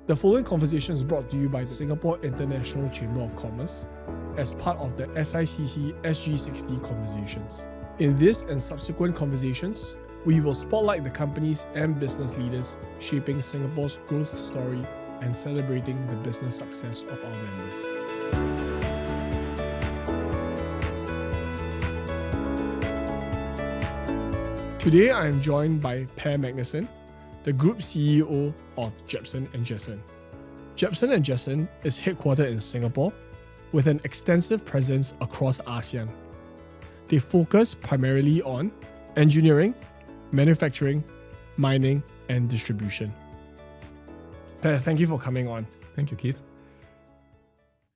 The following conversation is brought to you by the Singapore International Chamber of Commerce as part of the SICC SG60 conversations. In this and subsequent conversations, we will spotlight the companies and business leaders shaping Singapore's growth story and celebrating the business success of our members. Today, I am joined by Per Magnuson, the Group CEO of Jebsen Jessen. Jebsen Jessen is headquartered in Singapore with an extensive presence across ASEAN. They focus primarily on engineering, manufacturing, mining, and distribution. Per, thank you for coming on. Thank you, Keith.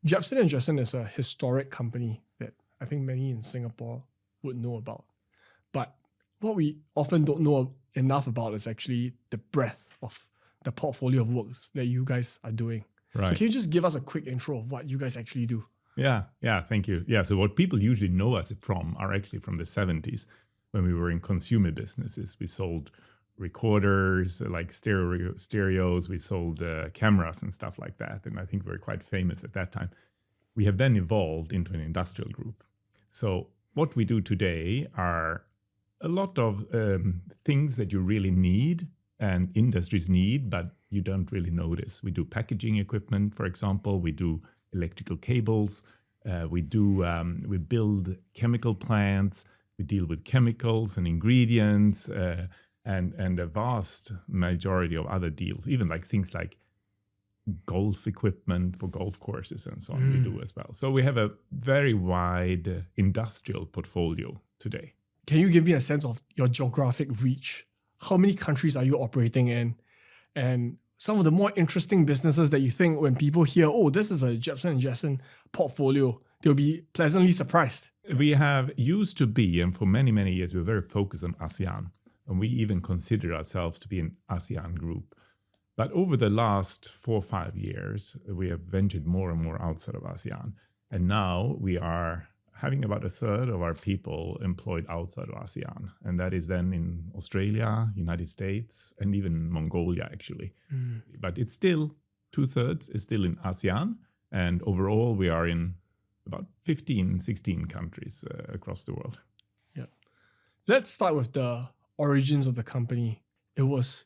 Jebsen Jessen is a historic company that I think many in Singapore would know about. But what we often don't know enough about is actually the breadth of the portfolio of works that you guys are doing. Right. So can you just give us a quick intro of what you guys actually do? Yeah, thank you. Yeah, so what people usually know us from are actually from the 70s when we were in consumer businesses. We sold recorders, like stereos, we sold cameras and stuff like that. And I think we were quite famous at that time. We have then evolved into an industrial group. So what we do today are a lot of things that you really need and industries need, but you don't really notice. We do packaging equipment, for example. We do electrical cables. We build chemical plants. We deal with chemicals and ingredients and a vast majority of other deals, even like things like golf equipment for golf courses and so on. We do as well. So we have a very wide industrial portfolio today. Can you give me a sense of your geographic reach? How many countries are you operating in? And some of the more interesting businesses that you think when people hear, oh, this is a Jebsen Jessen portfolio, they'll be pleasantly surprised. We have used to be, and for many, many years, we were very focused on ASEAN. And we even consider ourselves to be an ASEAN group. But over the last 4 or 5 years, we have ventured more and more outside of ASEAN. And now we are having about a third of our people employed outside of ASEAN. And that is then in Australia, United States, and even Mongolia, actually. But it's still 2/3 is still in ASEAN. And overall, we are in about 15, 16 countries across the world. Yeah. Let's start with the origins of the company. It was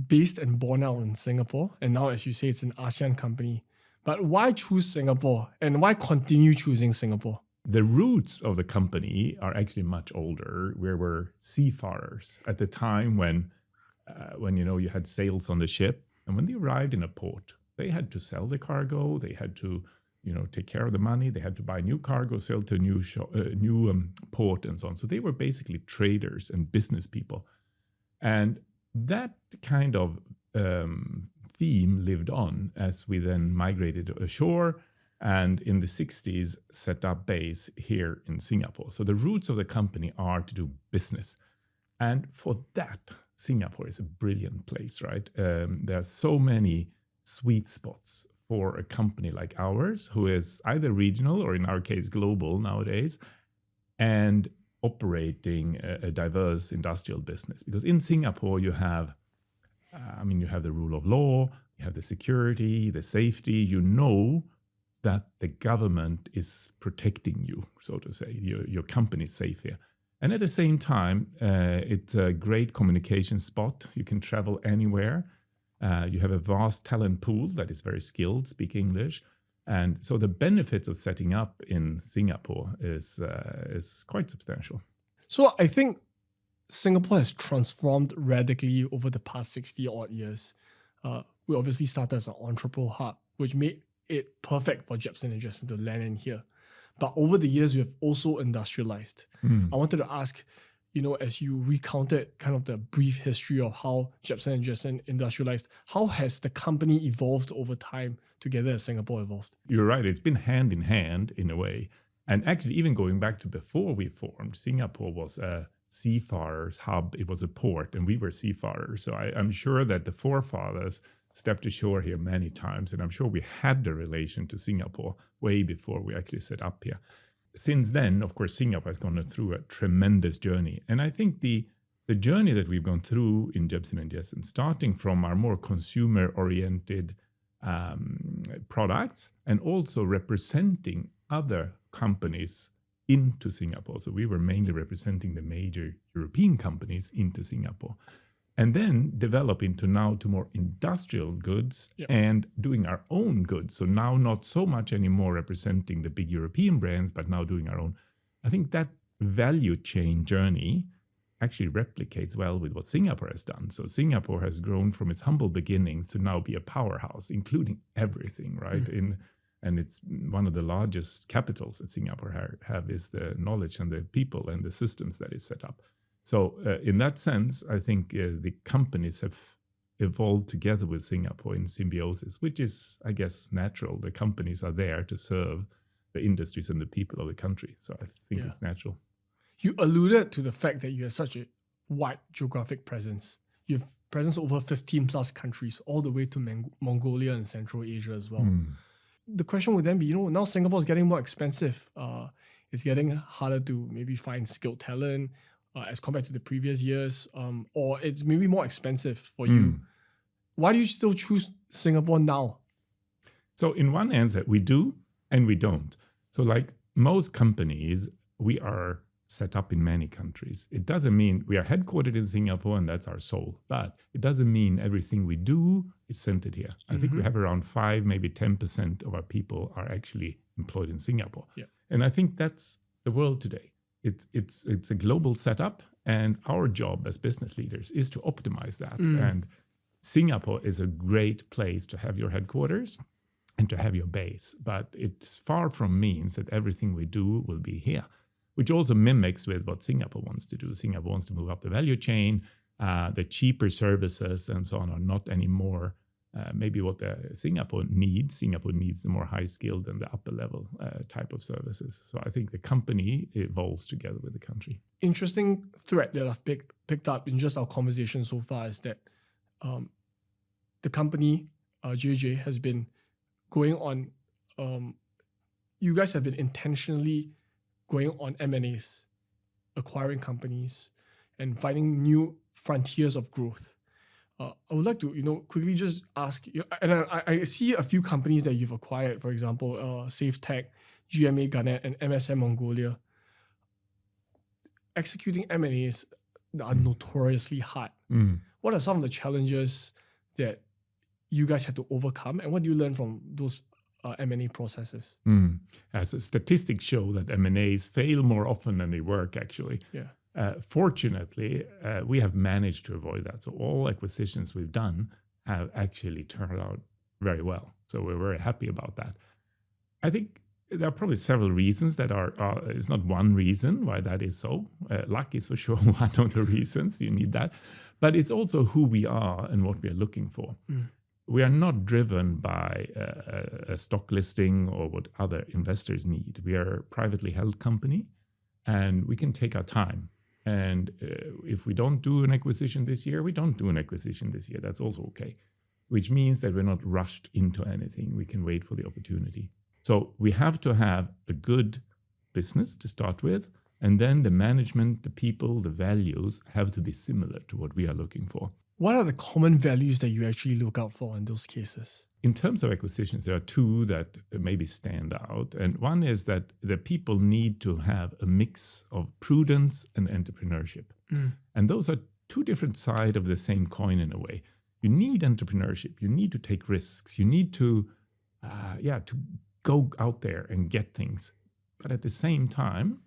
based and born out in Singapore. And now, as you say, it's an ASEAN company. But why choose Singapore? And why continue choosing Singapore? The roots of the company are actually much older. We were seafarers at the time when you had sails on the ship, and when they arrived in a port, they had to sell the cargo. They had to take care of the money. They had to buy new cargo, sell to a new port, and so on. So they were basically traders and business people, and that kind of theme lived on as we then migrated ashore. And in the 60s, set up base here in Singapore. So the roots of the company are to do business. And for that, Singapore is a brilliant place, right? There are so many sweet spots for a company like ours, who is either regional or in our case, global nowadays, and operating a diverse industrial business. Because in Singapore, you have the rule of law, you have the security, the safety, that the government is protecting you, so to say. Your company is safe here. And at the same time, it's a great communication spot. You can travel anywhere. You have a vast talent pool that is very skilled, speak English. And so the benefits of setting up in Singapore is quite substantial. So I think Singapore has transformed radically over the past 60 odd years. We obviously started as an entrepreneur hub, which made it perfect for Jebsen Jessen to land in here. But over the years, we have also industrialized. I wanted to ask, as you recounted kind of the brief history of how Jebsen Jessen industrialized, how has the company evolved over time together as Singapore evolved? You're right. It's been hand in hand in a way. And actually, even going back to before we formed, Singapore was a seafarers' hub. It was a port, and we were seafarers. So I'm sure that the forefathers stepped ashore here many times, and I'm sure we had the relation to Singapore way before we actually set up here. Since then, of course, Singapore has gone through a tremendous journey. And I think the the journey that we've gone through in Jebsen and Jessen, starting from our more consumer-oriented products and also representing other companies into Singapore. So we were mainly representing the major European companies into Singapore. And then develop into now to more industrial goods and doing our own goods. So now not so much anymore representing the big European brands, but now doing our own. I think that value chain journey actually replicates well with what Singapore has done. So Singapore has grown from its humble beginnings to now be a powerhouse, including everything, right? And it's one of the largest capitals that Singapore have is the knowledge and the people and the systems that is set up. So in that sense, I think the companies have evolved together with Singapore in symbiosis, which is, I guess, natural. The companies are there to serve the industries and the people of the country. So I think it's natural. You alluded to the fact that you have such a wide geographic presence. You have presence over 15 plus countries, all the way to Mongolia and Central Asia as well. The question would then be, now Singapore is getting more expensive. It's getting harder to maybe find skilled talent as compared to the previous years, or it's maybe more expensive for you. Why do you still choose Singapore now? So in one answer, we do and we don't. So like most companies, we are set up in many countries. It doesn't mean we are headquartered in Singapore and that's our soul, but it doesn't mean everything we do is centered here. I think we have around 5, maybe 10% of our people are actually employed in Singapore. And I think that's the world today. It's a global setup, and our job as business leaders is to optimize that. And Singapore is a great place to have your headquarters and to have your base, but it's far from means that everything we do will be here, which also mimics with what Singapore wants to do. Singapore wants to move up the value chain. The cheaper services and so on are not anymore maybe what Singapore needs. Singapore needs the more high-skilled and the upper-level type of services. So I think the company evolves together with the country. Interesting thread that I've picked up in just our conversation so far is that the company, JJ, has been going on, you guys have been intentionally going on M&As, acquiring companies, and finding new frontiers of growth. I would like to, quickly just ask, and I see a few companies that you've acquired, for example, SafeTech, GMA Garnet, and MSM Mongolia. Executing M&As are notoriously hard. What are some of the challenges that you guys had to overcome, and what do you learn from those M&A processes? So statistics show that M&As fail more often than they work, actually. Fortunately, we have managed to avoid that. So all acquisitions we've done have actually turned out very well. So we're very happy about that. I think there are probably several reasons that it's not one reason why that is so. Luck is for sure one of the reasons. You need that. But it's also who we are and what we are looking for. We are not driven by a stock listing or what other investors need. We are a privately held company, and we can take our time. And if we don't do an acquisition this year, we don't do an acquisition this year. That's also okay, which means that we're not rushed into anything. We can wait for the opportunity. So we have to have a good business to start with, and then the management, the people, the values have to be similar to what we are looking for. What are the common values that you actually look out for in those cases? In terms of acquisitions, there are two that maybe stand out. And one is that the people need to have a mix of prudence and entrepreneurship. And those are two different sides of the same coin in a way. You need entrepreneurship. You need to take risks. You need to go out there and get things. But at the same time,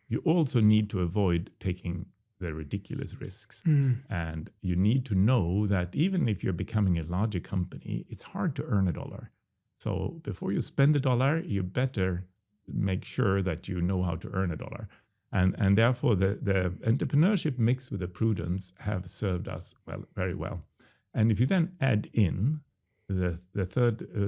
you also need to avoid taking the ridiculous risks. And you need to know that even if you're becoming a larger company, it's hard to earn $1. So before you spend $1, you better make sure that you know how to earn $1. And therefore, the entrepreneurship mixed with the prudence have served us very well. And if you then add in the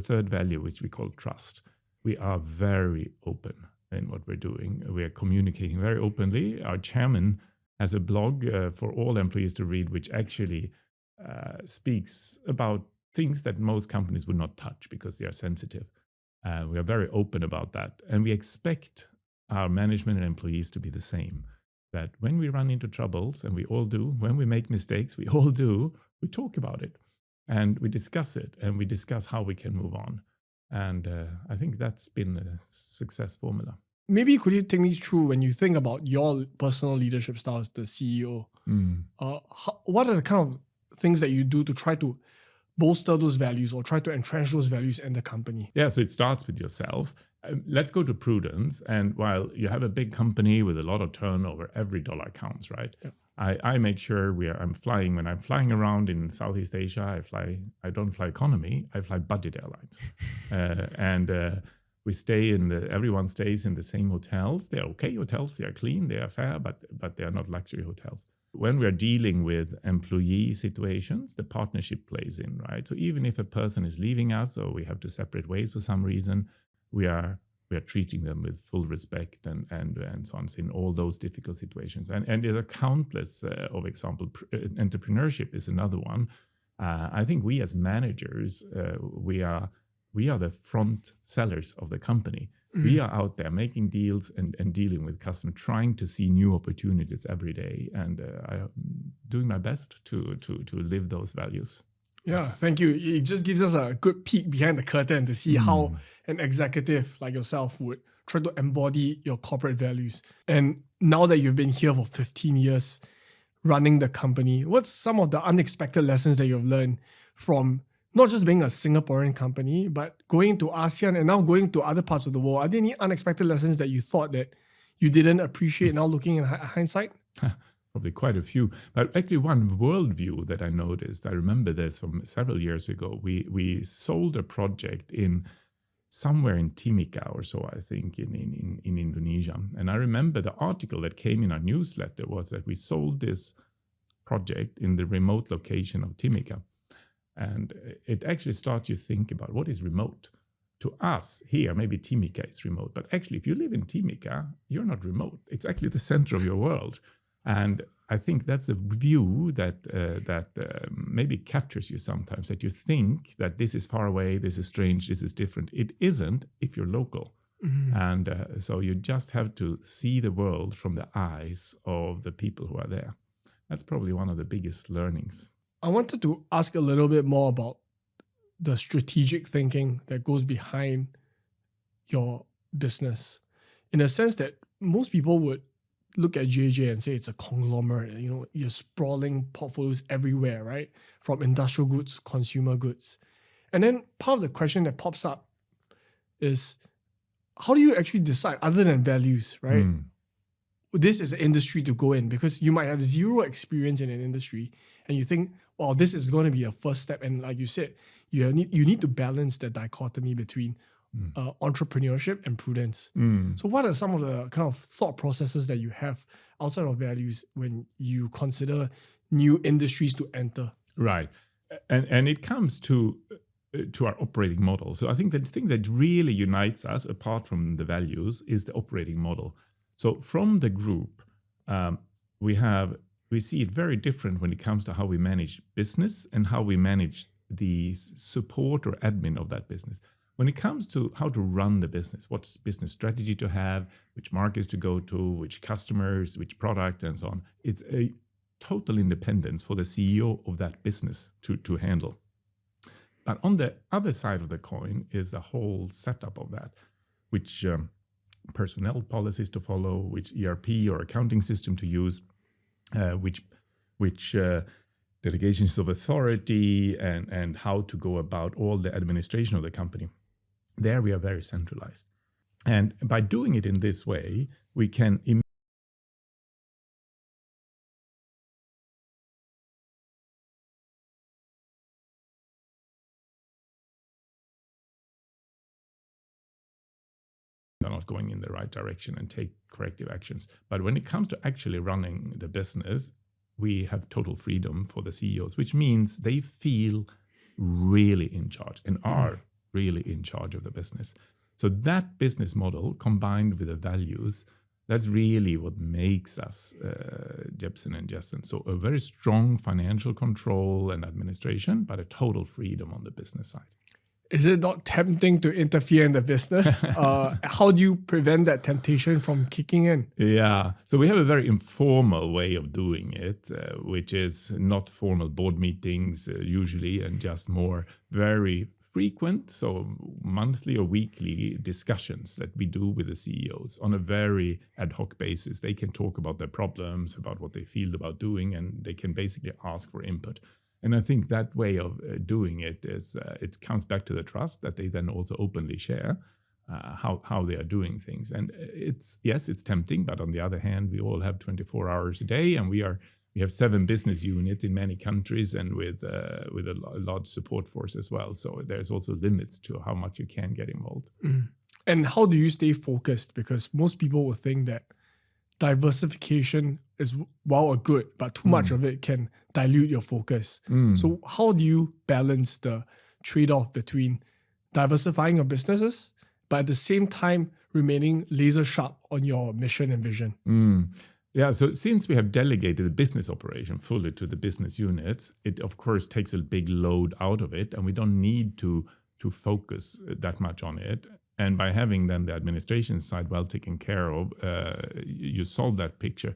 third value, which we call trust, we are very open in what we're doing. We are communicating very openly. Our chairman has a blog for all employees to read, which actually speaks about things that most companies would not touch because they are sensitive. We are very open about that. And we expect our management and employees to be the same. that when we run into troubles, and we all do, when we make mistakes, we all do, we talk about it and we discuss it and we discuss how we can move on. And I think that's been a success formula. Maybe could you take me through, when you think about your personal leadership style as the CEO, what are the kind of things that you do to try to bolster those values or try to entrench those values in the company? Yeah, so it starts with yourself. Let's go to prudence. And while you have a big company with a lot of turnover, every dollar counts, right? Yeah. I make sure when I'm flying around in Southeast Asia, I don't fly economy, I fly budget airlines. We stay everyone stays in the same hotels. They're okay hotels, they are clean, they are fair, but they are not luxury hotels. When we are dealing with employee situations, the partnership plays in, right? So even if a person is leaving us or we have to separate ways for some reason, we are treating them with full respect and so on in all those difficult situations. And there are countless of examples. Entrepreneurship is another one. I think we as managers, we are the front sellers of the company. We are out there making deals and dealing with customers, trying to see new opportunities every day. And I'm doing my best to live those values. Yeah, thank you. It just gives us a good peek behind the curtain to see how an executive like yourself would try to embody your corporate values. And now that you've been here for 15 years running the company, what's some of the unexpected lessons that you've learned from not just being a Singaporean company, but going to ASEAN and now going to other parts of the world? Are there any unexpected lessons that you thought that you didn't appreciate now looking in hindsight? Probably quite a few. But actually one worldview that I noticed, I remember this from several years ago, we sold a project in somewhere in Timika or so, I think, in Indonesia. And I remember the article that came in our newsletter was that we sold this project in the remote location of Timika. And it actually starts you to think about what is remote. To us here, maybe Timika is remote, but actually if you live in Timika, you're not remote. It's actually the center of your world. And I think that's a view that maybe captures you sometimes, that you think that this is far away, this is strange, this is different. It isn't if you're local. And so you just have to see the world from the eyes of the people who are there. That's probably one of the biggest learnings. I wanted to ask a little bit more about the strategic thinking that goes behind your business, in a sense that most people would look at JJ and say it's a conglomerate. You know, you're sprawling portfolios everywhere, right? From industrial goods, consumer goods. And then part of the question that pops up is, how do you actually decide, other than values, right? This is an industry to go in, because you might have zero experience in an industry and you think, well, this is going to be a first step. And like you said, you need to balance the dichotomy between entrepreneurship and prudence. So what are some of the kind of thought processes that you have outside of values when you consider new industries to enter? Right. And it comes to our operating model. So I think that the thing that really unites us, apart from the values, is the operating model. So from the group, we see it very different when it comes to how we manage business and how we manage the support or admin of that business. When it comes to how to run the business, what's business strategy to have, which markets to go to, which customers, which product, and so on, it's a total independence for the CEO of that business to handle. But on the other side of the coin is the whole setup of that, which personnel policies to follow, which ERP or accounting system to use, which delegations of authority and how to go about all the administration of the company. There we are very centralized. And by doing it in this way, we can are not going in the right direction and take corrective actions. But when it comes to actually running the business, we have total freedom for the CEOs, which means they feel really in charge and are really in charge of the business. So that business model combined with the values, that's really what makes us Jebsen and Jessen. So a very strong financial control and administration, but a total freedom on the business side. Is it not tempting to interfere in the business? How do you prevent that temptation from kicking in? Yeah, so we have a very informal way of doing it, which is not formal board meetings usually, and just more very frequent, so monthly or weekly discussions that we do with the CEOs on a very ad hoc basis. They can talk about their problems, about what they feel about doing, and they can basically ask for input. And I think that way of doing it is, it comes back to the trust that they then also openly share how they are doing things. And it's tempting, but on the other hand, we all have 24 hours a day, and we have 7 business units in many countries, and with a large support force as well. So there's also limits to how much you can get involved. And how do you stay focused? Because most people will think that diversification is a good, but too much of it can dilute your focus. So how do you balance the trade-off between diversifying your businesses, but at the same time remaining laser sharp on your mission and vision? Yeah, so since we have delegated the business operation fully to the business units, it of course takes a big load out of it, and we don't need to focus that much on it. And by having then the administration side well taken care of, you solve that picture.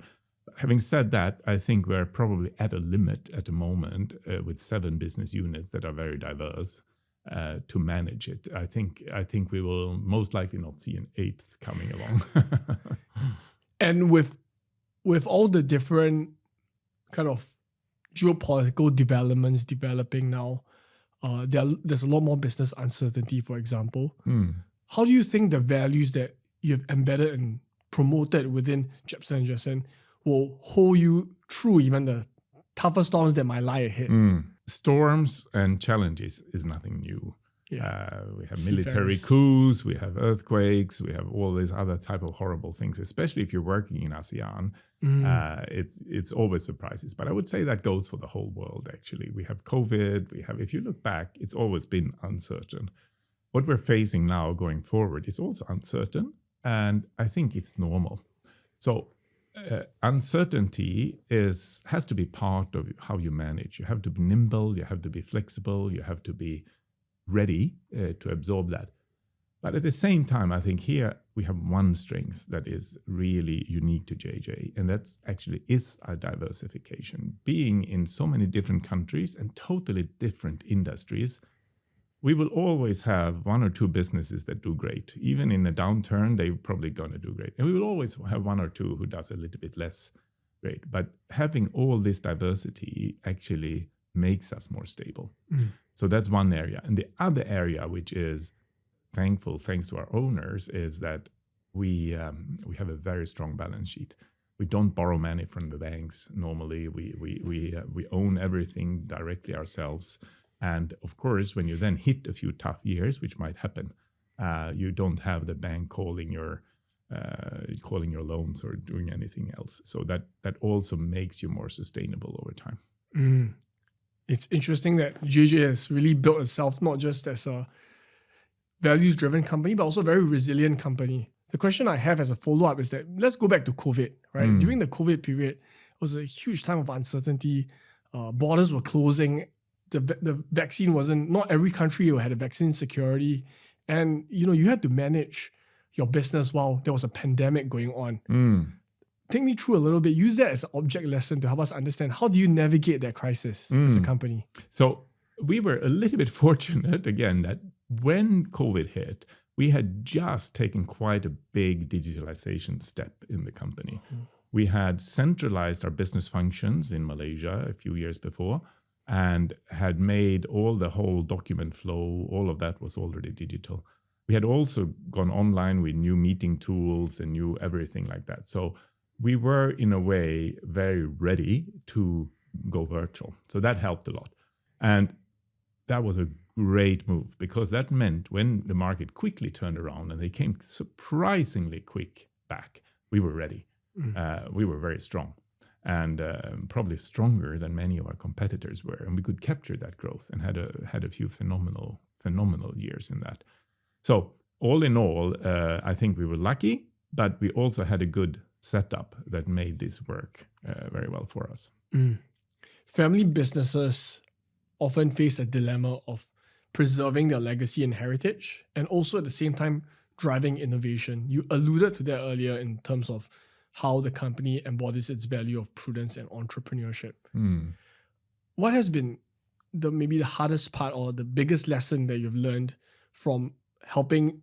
Having said that, I think we're probably at a limit at the moment with 7 business units that are very diverse to manage it. I think we will most likely not see an 8th coming along. And with all the different kind of geopolitical developments developing now, there's a lot more business uncertainty, for example. How do you think the values that you've embedded and promoted within Jebsen Jessen will hold you through even the tougher storms that might lie ahead? Storms and challenges is nothing new. Yeah. We have military coups, we have earthquakes, we have all these other type of horrible things, especially if you're working in ASEAN. It's always surprises. But I would say that goes for the whole world, actually. We have COVID, if you look back, it's always been uncertain. What we're facing now going forward is also uncertain, and I think it's normal. So uncertainty has to be part of how you manage. You have to be nimble, you have to be flexible, you have to be ready to absorb that. But at the same time, I think here we have one strength that is really unique to JJ, and that's actually is our diversification. Being in so many different countries and totally different industries, we will always have 1 or 2 businesses that do great. Even in a downturn, they're probably going to do great. And we will always have 1 or 2 who does a little bit less great. But having all this diversity actually makes us more stable. So that's one area. And the other area, which is thanks to our owners, is that we have a very strong balance sheet. We don't borrow money from the banks normally. We own everything directly ourselves. And of course, when you then hit a few tough years, which might happen, you don't have the bank calling your loans or doing anything else. So that also makes you more sustainable over time. It's interesting that JJ has really built itself not just as a values-driven company, but also a very resilient company. The question I have as a follow-up is that let's go back to COVID, right? During the COVID period, it was a huge time of uncertainty. Borders were closing. The vaccine not every country had a vaccine security. And, you had to manage your business while there was a pandemic going on. Take me through a little bit. Use that as an object lesson to help us understand how do you navigate that crisis as a company? So we were a little bit fortunate, again, that when COVID hit, we had just taken quite a big digitalization step in the company. We had centralized our business functions in Malaysia a few years before, and had made the whole document flow, all of that was already digital. We had also gone online with new meeting tools and new everything like that. So we were, in a way, very ready to go virtual. So that helped a lot. And that was a great move, because that meant when the market quickly turned around and they came surprisingly quick back, we were ready. We were very strong. And probably stronger than many of our competitors were, and we could capture that growth and had a few phenomenal years in that. So all in all, I think we were lucky, but we also had a good setup that made this work very well for us. Family businesses often face a dilemma of preserving their legacy and heritage, and also at the same time driving innovation. You alluded to that earlier in terms of how the company embodies its value of prudence and entrepreneurship. What has been maybe the hardest part or the biggest lesson that you've learned from helping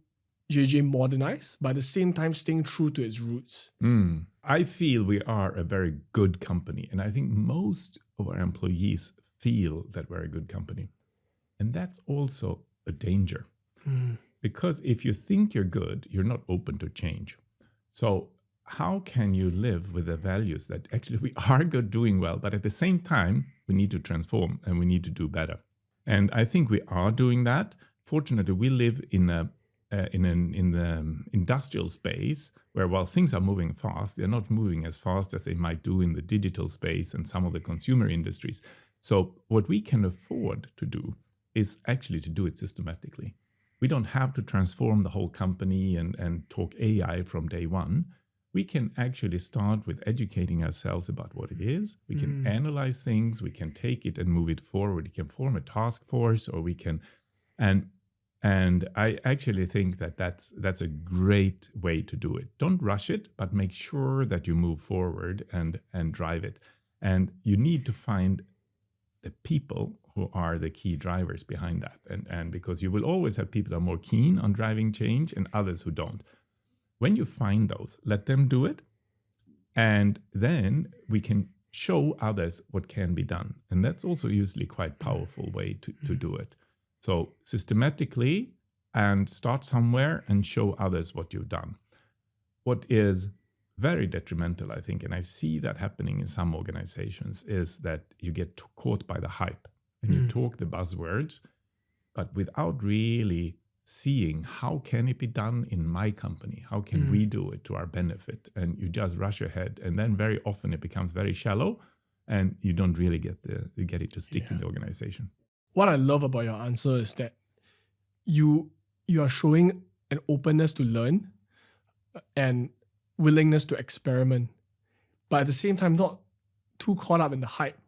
JJ modernize, but at the same time staying true to its roots? I feel we are a very good company, and I think most of our employees feel that we're a good company. And that's also a danger. Because if you think you're good, you're not open to change. So how can you live with the values that actually we are good, doing well, but at the same time, we need to transform and we need to do better. And I think we are doing that. Fortunately, we live in the industrial space where, while things are moving fast, they're not moving as fast as they might do in the digital space and some of the consumer industries. So what we can afford to do is actually to do it systematically. We don't have to transform the whole company and talk AI from day one. We can actually start with educating ourselves about what it is. We can analyze things. We can take it and move it forward. We can form a task force, or we can, and I actually think that that's a great way to do it. Don't rush it, but make sure that you move forward and drive it. And you need to find the people who are the key drivers behind that. And because you will always have people who are more keen on driving change and others who don't. When you find those, let them do it. And then we can show others what can be done. And that's also usually quite a powerful way to do it. So systematically, and start somewhere and show others what you've done. What is very detrimental, I think, and I see that happening in some organizations, is that you get caught by the hype and you talk the buzzwords, but without really seeing how can it be done in my company? How can we do it to our benefit? And you just rush ahead, and then very often it becomes very shallow, and you don't really get it to stick in the organization. What I love about your answer is that you are showing an openness to learn and willingness to experiment, but at the same time not too caught up in the hype.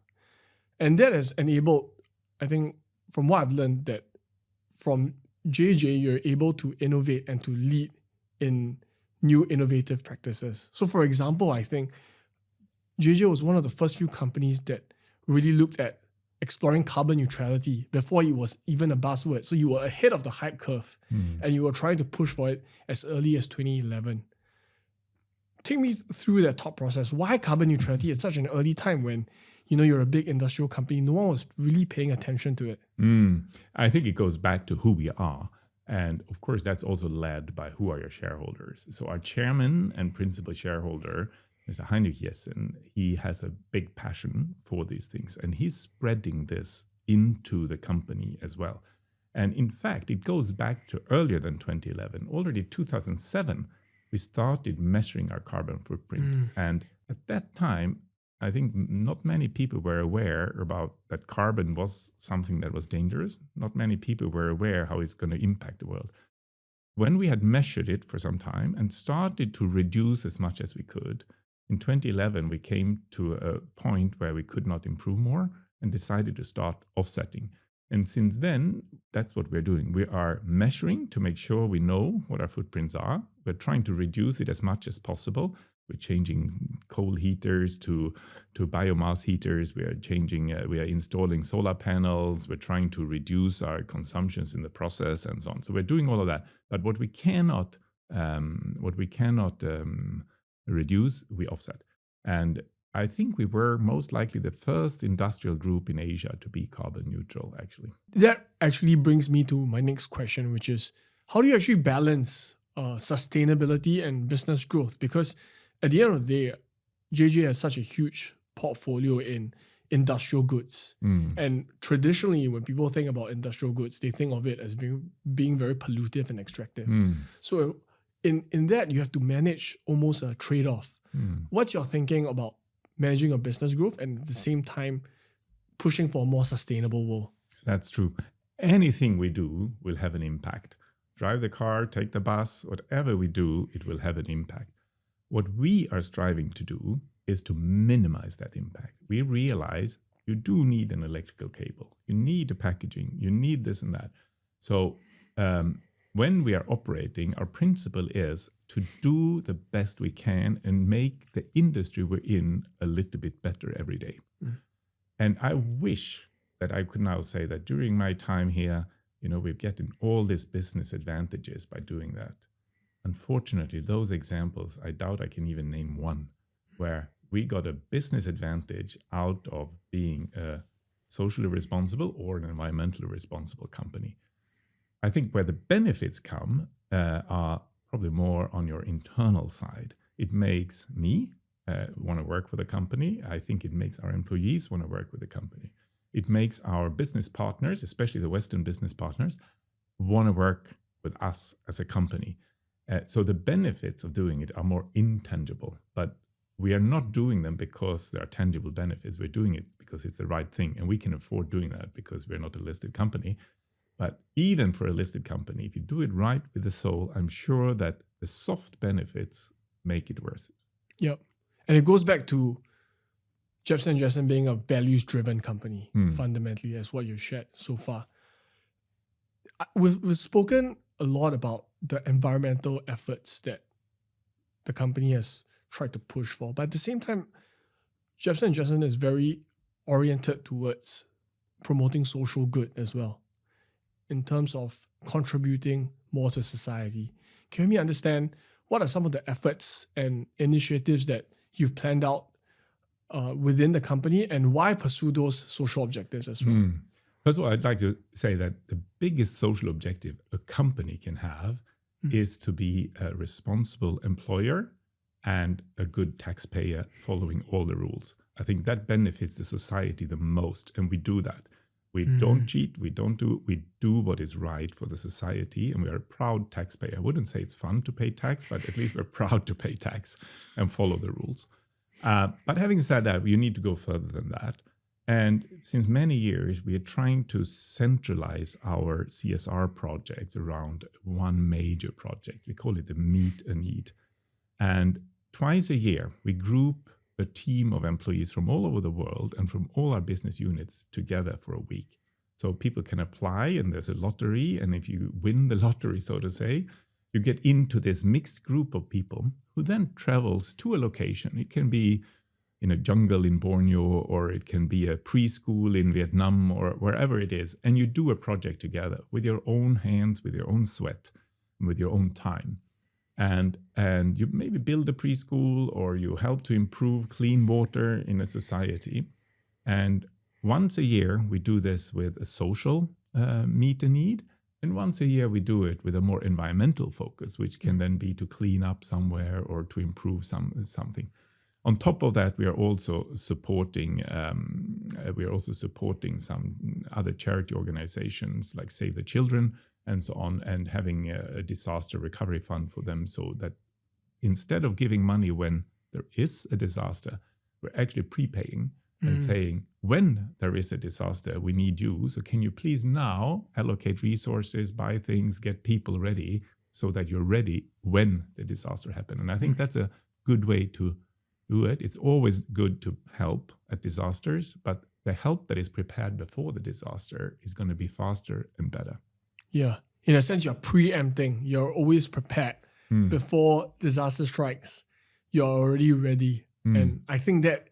And that has enabled, I think, from what I've learned, that from JJ, you're able to innovate and to lead in new innovative practices. So for example, I think JJ was one of the first few companies that really looked at exploring carbon neutrality before it was even a buzzword. So you were ahead of the hype curve and you were trying to push for it as early as 2011. Take me through that thought process. Why carbon neutrality at such an early time when, you know, you're a big industrial company? No one was really paying attention to it. I think it goes back to who we are. And of course, that's also led by who are your shareholders. So our chairman and principal shareholder, Mr. Jessen, he has a big passion for these things. And he's spreading this into the company as well. And in fact, it goes back to earlier than 2011. Already 2007, we started measuring our carbon footprint. And at that time, I think not many people were aware about that carbon was something that was dangerous. Not many people were aware how it's going to impact the world. When we had measured it for some time and started to reduce as much as we could, in 2011, we came to a point where we could not improve more and decided to start offsetting. And since then, that's what we're doing. We are measuring to make sure we know what our footprints are. We're trying to reduce it as much as possible. We're changing coal heaters to biomass heaters. We are installing solar panels. We're trying to reduce our consumptions in the process and so on. So we're doing all of that. But what we cannot reduce, we offset. And I think we were most likely the first industrial group in Asia to be carbon neutral, actually. That actually brings me to my next question, which is, how do you actually balance sustainability and business growth? Because at the end of the day, JJ has such a huge portfolio in industrial goods. And traditionally, when people think about industrial goods, they think of it as being very pollutive and extractive. So in that, you have to manage almost a trade-off. What's your thinking about managing your business growth and at the same time pushing for a more sustainable world? That's true. Anything we do will have an impact. Drive the car, take the bus, whatever we do, it will have an impact. What we are striving to do is to minimize that impact. We realize you do need an electrical cable. You need the packaging. You need this and that. So when we are operating, our principle is to do the best we can and make the industry we're in a little bit better every day. And I wish that I could now say that during my time here, we're getting all these business advantages by doing that. Unfortunately, those examples, I doubt I can even name one where we got a business advantage out of being a socially responsible or an environmentally responsible company. I think where the benefits come are probably more on your internal side. It makes me want to work for the company. I think it makes our employees want to work with the company. It makes our business partners, especially the Western business partners, want to work with us as a company. So the benefits of doing it are more intangible, but we are not doing them because there are tangible benefits. We're doing it because it's the right thing, and we can afford doing that because we're not a listed company. But even for a listed company, if you do it right with the soul, I'm sure that the soft benefits make it worth it. Yep. And it goes back to Jebsen Jessen being a values-driven company, fundamentally, as what you've shared so far. We've spoken a lot about the environmental efforts that the company has tried to push for. But at the same time, Jebsen Jessen is very oriented towards promoting social good as well, in terms of contributing more to society. Can you help me understand what are some of the efforts and initiatives that you've planned out within the company, and why pursue those social objectives as well? First of all, I'd like to say that the biggest social objective a company can have is to be a responsible employer and a good taxpayer following all the rules. I think that benefits the society the most, and we do that. We don't cheat, we do what is right for the society, and we are a proud taxpayer. I wouldn't say it's fun to pay tax, but at least we're proud to pay tax and follow the rules. But having said that, you need to go further than that. And since many years, we are trying to centralize our CSR projects around one major project. We call it the Meet a Need. And twice a year, we group a team of employees from all over the world and from all our business units together for a week. So people can apply, and there's a lottery. And if you win the lottery, so to say, you get into this mixed group of people who then travels to a location. It can be in a jungle in Borneo, or it can be a preschool in Vietnam, or wherever it is. And you do a project together with your own hands, with your own sweat, with your own time. And you maybe build a preschool, or you help to improve clean water in a society. And once a year, we do this with a social meet a need. And once a year, we do it with a more environmental focus, which can then be to clean up somewhere or to improve something. On top of that, we are also supporting some other charity organizations like Save the Children and so on, and having a disaster recovery fund for them, so that instead of giving money when there is a disaster, we're actually prepaying and saying, when there is a disaster, we need you. So can you please now allocate resources, buy things, get people ready so that you're ready when the disaster happens. And I think that's a good way to do it. It's always good to help at disasters, but the help that is prepared before the disaster is going to be faster and better. Yeah. In a sense, you're preempting. You're always prepared. Before disaster strikes, you're already ready. And I think that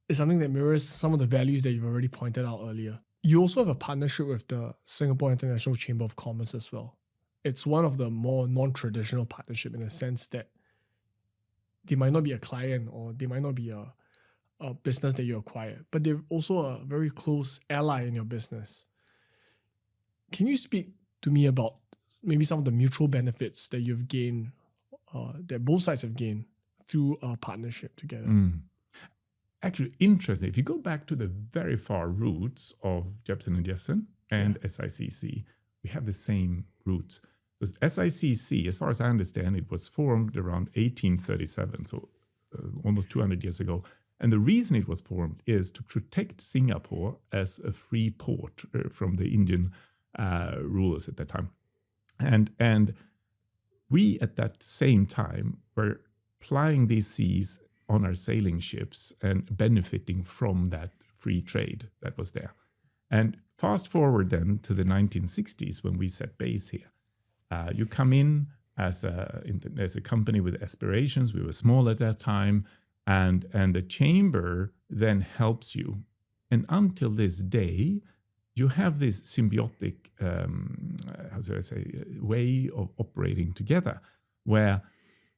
is something that mirrors some of the values that you've already pointed out earlier. You also have a partnership with the Singapore International Chamber of Commerce as well. It's one of the more non-traditional partnerships in the sense that they might not be a client, or they might not be a business that you acquire, but they're also a very close ally in your business. Can you speak to me about maybe some of the mutual benefits that you've gained, that both sides have gained through a partnership together? Actually, interesting. If you go back to the very far roots of Jebsen and Jessen and SICC, we have the same roots. So SICC, as far as I understand, it was formed around 1837, so almost 200 years ago. And the reason it was formed is to protect Singapore as a free port from the Indian rulers at that time. And we, at that same time, were plying these seas on our sailing ships and benefiting from that free trade that was there. And fast forward then to the 1960s when we set base here. You come in as a company with aspirations. We were small at that time, and the chamber then helps you. And until this day, you have this symbiotic, way of operating together, where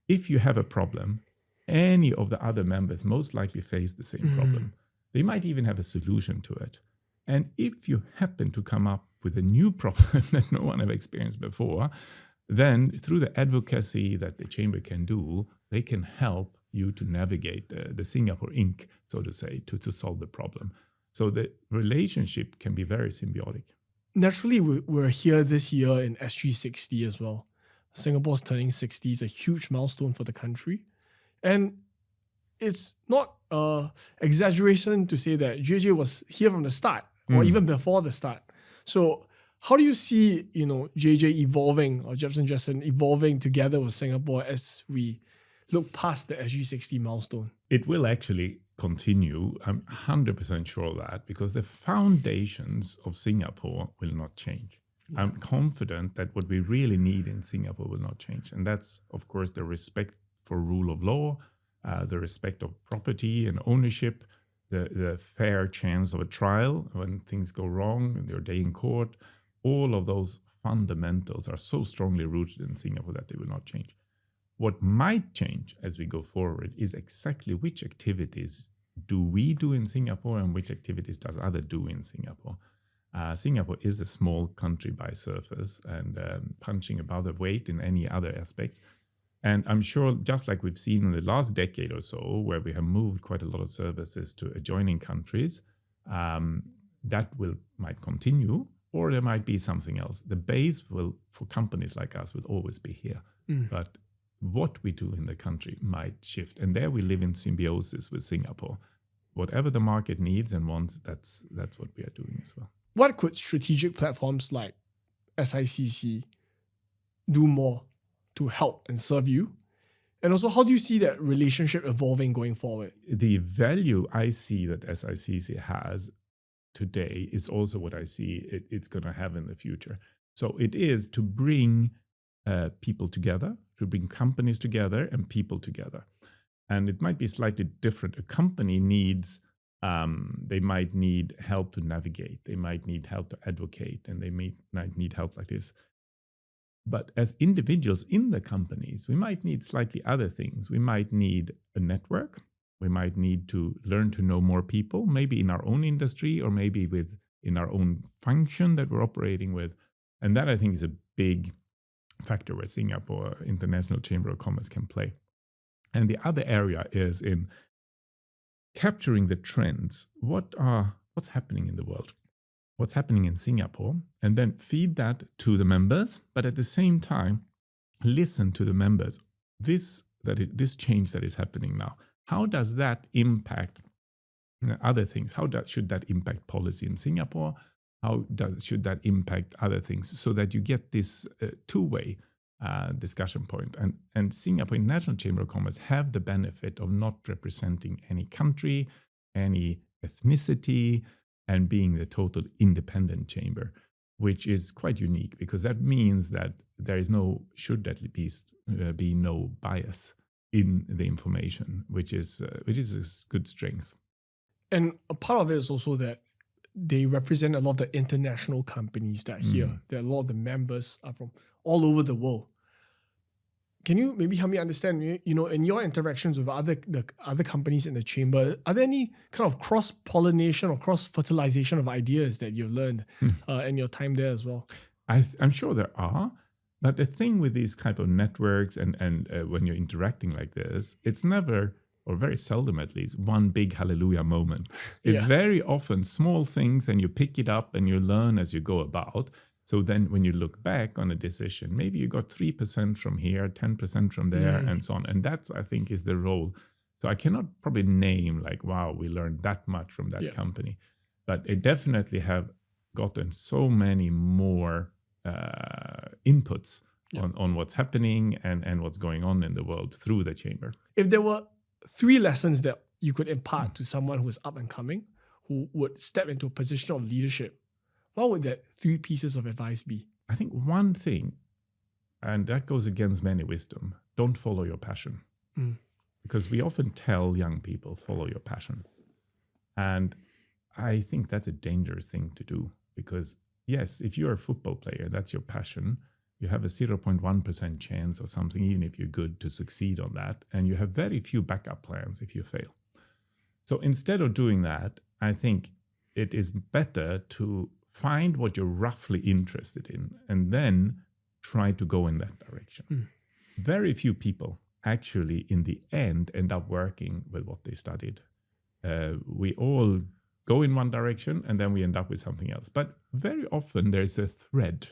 if you have a problem, any of the other members most likely face the same problem. They might even have a solution to it. And if you happen to come up with a new problem that no one have experienced before, then through the advocacy that the chamber can do, they can help you to navigate the Singapore ink, so to say, to solve the problem. So the relationship can be very symbiotic. Naturally, we're here this year in SG60 as well. Singapore's turning 60 is a huge milestone for the country. And it's not exaggeration to say that JJ was here from the start or even before the start. So how do you see, JJ evolving, or Jebsen Jessen evolving together with Singapore as we look past the SG60 milestone? It will actually continue. I'm 100% sure of that, because the foundations of Singapore will not change. I'm confident that what we really need in Singapore will not change. And that's, of course, the respect for rule of law, the respect of property and ownership, the fair chance of a trial when things go wrong and your day in court. All of those fundamentals are so strongly rooted in Singapore that they will not change. What might change as we go forward is exactly which activities do we do in Singapore and which activities does others do in Singapore. Singapore is a small country by surface and punching above the weight in any other aspects. And I'm sure, just like we've seen in the last decade or so, where we have moved quite a lot of services to adjoining countries, that might continue, or there might be something else. The base for companies like us, will always be here. But what we do in the country might shift. And there we live in symbiosis with Singapore. Whatever the market needs and wants, that's what we are doing as well. What could strategic platforms like SICC do more to help and serve you? And also, how do you see that relationship evolving going forward? The value I see that SICC has today is also what I see it's going to have in the future. So it is to bring people together, to bring companies together and people together. And it might be slightly different. A company needs, they might need help to navigate. They might need help to advocate, and they might need help like this. But as individuals in the companies, we might need slightly other things. We might need a network. We might need to learn to know more people, maybe in our own industry or maybe in our own function that we're operating with. And that, I think, is a big factor where Singapore International Chamber of Commerce can play. And the other area is in capturing the trends. What's happening in the world? What's happening in Singapore? And then feed that to the members, but at the same time, listen to the members. This change that is happening now, how does that impact other things? Should that impact policy in Singapore? Should that impact other things, so that you get this two-way discussion point? And Singapore International Chamber of Commerce have the benefit of not representing any country, any ethnicity, and being the total independent chamber, which is quite unique, because that means that there is should at least be no bias in the information, which is a good strength. And a part of it is also that they represent a lot of the international companies that are here. There are a lot of the members are from all over the world. Can you maybe help me understand, in your interactions with the other companies in the chamber, are there any kind of cross-pollination or cross-fertilization of ideas that you've learned in your time there as well? I'm sure there are. But the thing with these type of networks and when you're interacting like this, it's never, or very seldom at least, one big hallelujah moment. It's very often small things, and you pick it up and you learn as you go about. So then when you look back on a decision, maybe you got 3% from here, 10% from there, and so on. And that's, I think, is the role. So I cannot probably name like, wow, we learned that much from that company. But it definitely have gotten so many more inputs on what's happening and what's going on in the world through the chamber. If there were 3 lessons that you could impart to someone who is up and coming, who would step into a position of leadership, what would that 3 pieces of advice be? I think one thing, and that goes against many wisdom, don't follow your passion. Because we often tell young people, follow your passion. And I think that's a dangerous thing to do. Because yes, if you're a football player, that's your passion. You have a 0.1% chance or something, even if you're good, to succeed on that. And you have very few backup plans if you fail. So instead of doing that, I think it is better to find what you're roughly interested in and then try to go in that direction. Very few people actually in the end up working with what they studied. We all go in one direction and then we end up with something else. But very often there's a thread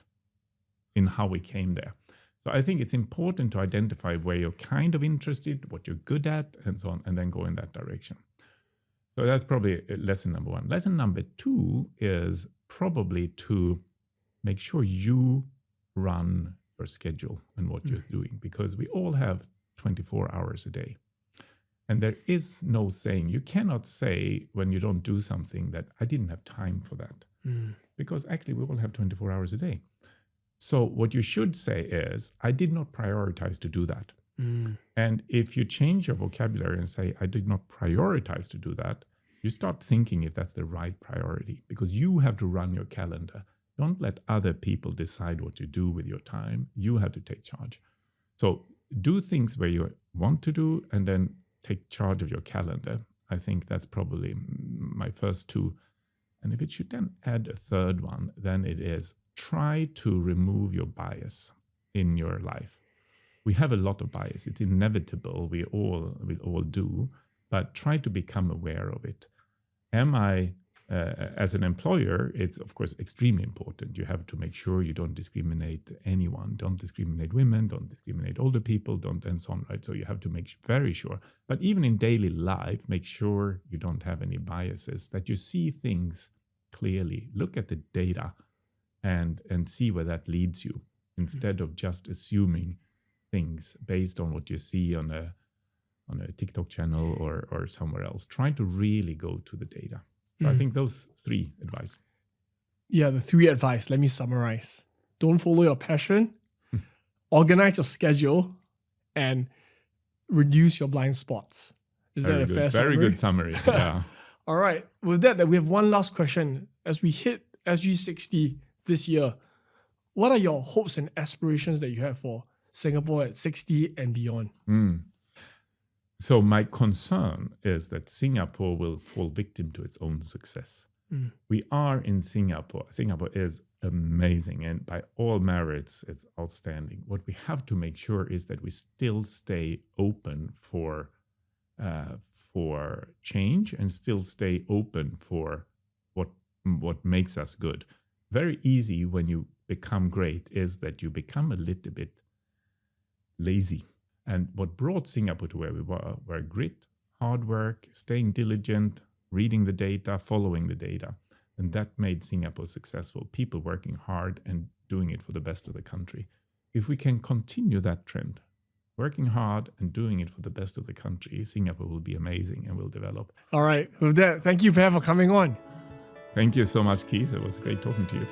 in how we came there. So I think it's important to identify where you're kind of interested, what you're good at, and so on, and then go in that direction. So that's probably lesson number 1. Lesson number 2 is probably to make sure you run your schedule and what you're doing, because we all have 24 hours a day. And there is no saying, you cannot say when you don't do something that I didn't have time for that. Because actually we all have 24 hours a day. So what you should say is, I did not prioritize to do that. And if you change your vocabulary and say, I did not prioritize to do that, you start thinking if that's the right priority, because you have to run your calendar. Don't let other people decide what you do with your time. You have to take charge. So do things where you want to do and then take charge of your calendar. I think that's probably my first 2. And if it should then add a third one, then it is try to remove your bias in your life. We have a lot of bias. It's inevitable. We all do, but try to become aware of it. Am I, as an employer, it's of course extremely important. You have to make sure you don't discriminate anyone. Don't discriminate women, don't discriminate older people, and so on, right? So you have to make very sure. But even in daily life, make sure you don't have any biases, that you see things clearly. Look at the data and see where that leads you, instead of just assuming things based on what you see on a TikTok channel or somewhere else. Try to really go to the data. So I think those 3 advice. Yeah, the 3 advice. Let me summarize. Don't follow your passion, organize your schedule, and reduce your blind spots. Is that a fair summary? Very good summary. Yeah. All right. With that, we have one last question. As we hit SG60 this year, what are your hopes and aspirations that you have for Singapore at 60 and beyond? So my concern is that Singapore will fall victim to its own success. We are in Singapore. Singapore is amazing, and by all merits, it's outstanding. What we have to make sure is that we still stay open for change and still stay open for what makes us good. Very easy when you become great is that you become a little bit lazy. And what brought Singapore to where we were grit, hard work, staying diligent, reading the data, following the data. And that made Singapore successful. People working hard and doing it for the best of the country. If we can continue that trend, working hard and doing it for the best of the country, Singapore will be amazing and will develop. All right. With that, thank you, Per, for coming on. Thank you so much, Keith. It was great talking to you.